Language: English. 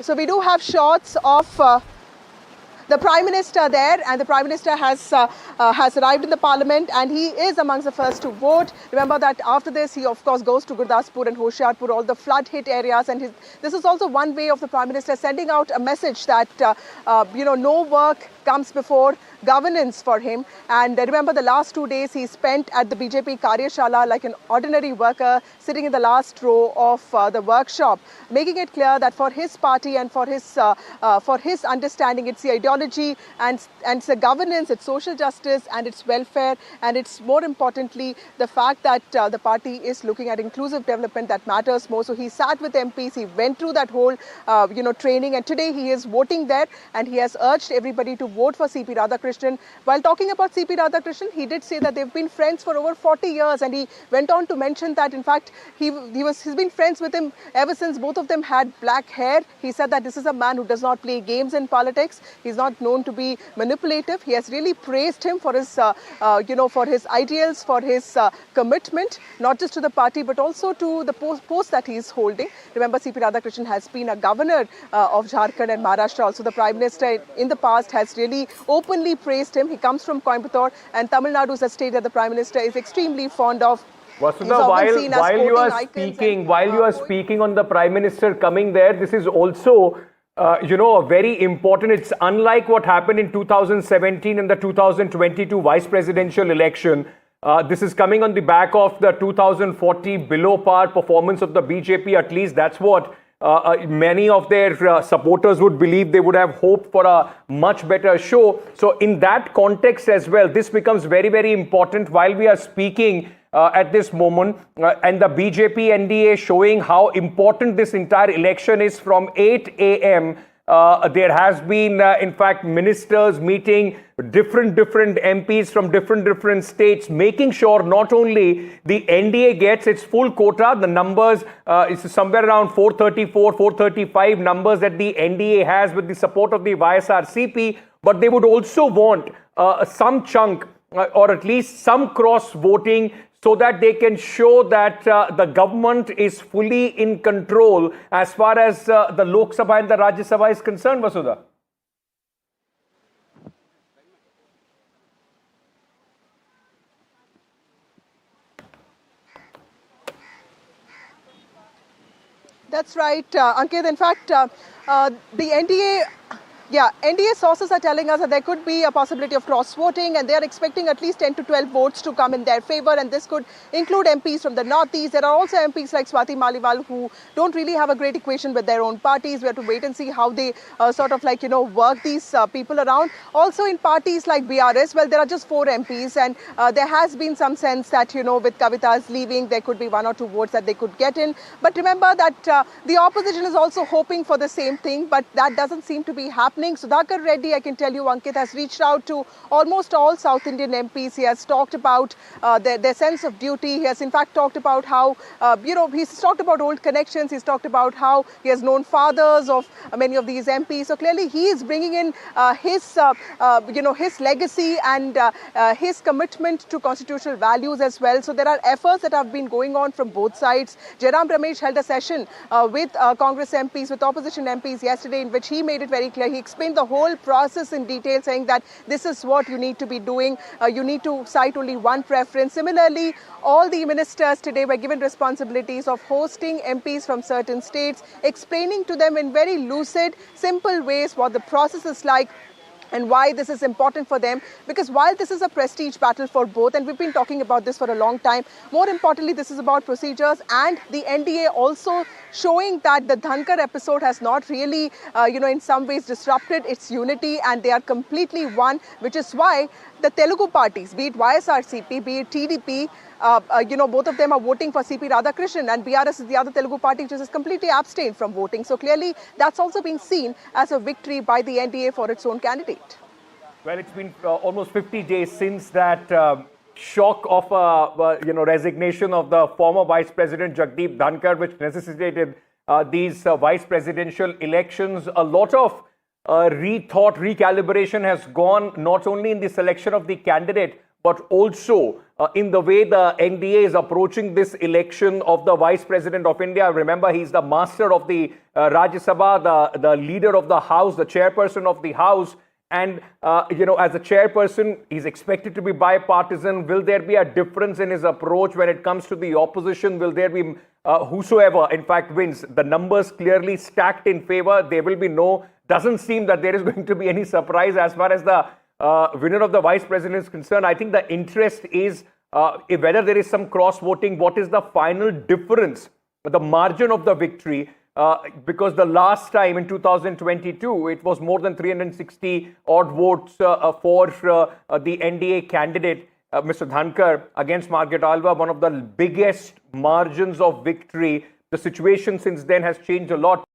So we do have shots of the Prime Minister there, and the Prime Minister has arrived in the Parliament, and he is amongst the first to vote. Remember that after this, he of course goes to Gurdaspur and Hoshiarpur, all the flood-hit areas, and this is also one way of the Prime Minister sending out a message that no work comes before governance for him. And remember, the last 2 days he spent at the BJP Karyashala like an ordinary worker, sitting in the last row of the workshop, making it clear that for his party and for his understanding, it's the ideology and it's the governance, it's social justice and it's welfare, and it's more importantly the fact that the party is looking at inclusive development that matters more. So he sat with MPs, he went through that whole training, and today he is voting there, and he has urged everybody to vote for CP Radhakrishnan. While talking about CP Radhakrishnan, he did say that they've been friends for over 40 years, and he went on to mention that in fact he's been friends with him ever since both of them had black hair. He said that this is a man who does not play games in politics. He's not known to be manipulative. He has really praised him for his for his ideals, for his commitment, not just to the party but also to the post that he is holding. Remember, CP Radhakrishnan has been a governor of Jharkhand and Maharashtra. Also, the Prime Minister in the past has really openly praised him. He comes from Coimbatore, and Tamil Nadu is a state that the Prime Minister is extremely fond of. Vasudha, while you are speaking on the Prime Minister coming there, this is also very important. It's unlike what happened in 2017 and the 2022 vice presidential election. This is coming on the back of the 2040 below par performance of the BJP. At least that's what many of their supporters would believe. They would have hoped for a much better show. So in that context as well, this becomes very, very important while we are speaking at this moment, and the BJP NDA showing how important this entire election is from 8 a.m. There has been, in fact, ministers meeting different MPs from different states, making sure not only the NDA gets its full quota, the numbers is somewhere around 434, 435 numbers that the NDA has with the support of the YSRCP, but they would also want some chunk or at least some cross voting, so that they can show that the government is fully in control as far as the Lok Sabha and the Rajya Sabha is concerned, Vasudha. That's right, Ankit. In fact, the NDA... NDA sources are telling us that there could be a possibility of cross-voting, and they are expecting at least 10 to 12 votes to come in their favor, and this could include MPs from the Northeast. There are also MPs like Swati Maliwal who don't really have a great equation with their own parties. We have to wait and see how they work these people around. Also in parties like BRS, well, there are just 4 MPs, and there has been some sense that, with Kavita's leaving, there could be 1 or 2 votes that they could get in. But remember that the opposition is also hoping for the same thing, but that doesn't seem to be happening. Sudhakar Reddy, I can tell you, Ankit, has reached out to almost all South Indian MPs. He has talked about their sense of duty. He has in fact talked about how, he's talked about old connections. He's talked about how he has known fathers of many of these MPs. So clearly he is bringing in his legacy and his commitment to constitutional values as well. So there are efforts that have been going on from both sides. Jairam Ramesh held a session with Congress MPs, with opposition MPs yesterday, in which he made it very clear. He explained the whole process in detail, saying that this is what you need to be doing. You need to cite only one preference. Similarly, all the ministers today were given responsibilities of hosting MPs from certain states, explaining to them in very lucid, simple ways what the process is like and why this is important for them. Because while this is a prestige battle for both, and we've been talking about this for a long time, more importantly, this is about procedures, and the NDA also showing that the Dhankar episode has not really, in some ways disrupted its unity, and they are completely one, which is why the Telugu parties, be it YSRCP, be it TDP, both of them are voting for CP Radhakrishnan, and BRS is the other Telugu party which is completely abstained from voting. So clearly that's also being seen as a victory by the NDA for its own candidate. Well, it's been almost 50 days since that shock of resignation of the former Vice President Jagdeep Dhankar, which necessitated these vice presidential elections. A lot of recalibration has gone not only in the selection of the candidate, but also in the way the NDA is approaching this election of the Vice President of India. Remember, he's the master of the Rajya Sabha, the leader of the House, the chairperson of the House. And, as a chairperson, he's expected to be bipartisan. Will there be a difference in his approach when it comes to the opposition? Will there be whosoever, in fact, wins? The numbers clearly stacked in favor. There will be doesn't seem that there is going to be any surprise as far as the winner of the vice president is concerned. I think the interest is whether there is some cross-voting, what is the final difference, the margin of the victory. Because the last time in 2022, it was more than 360 odd votes for the NDA candidate, Mr. Dhankar, against Margaret Alva, one of the biggest margins of victory. The situation since then has changed a lot.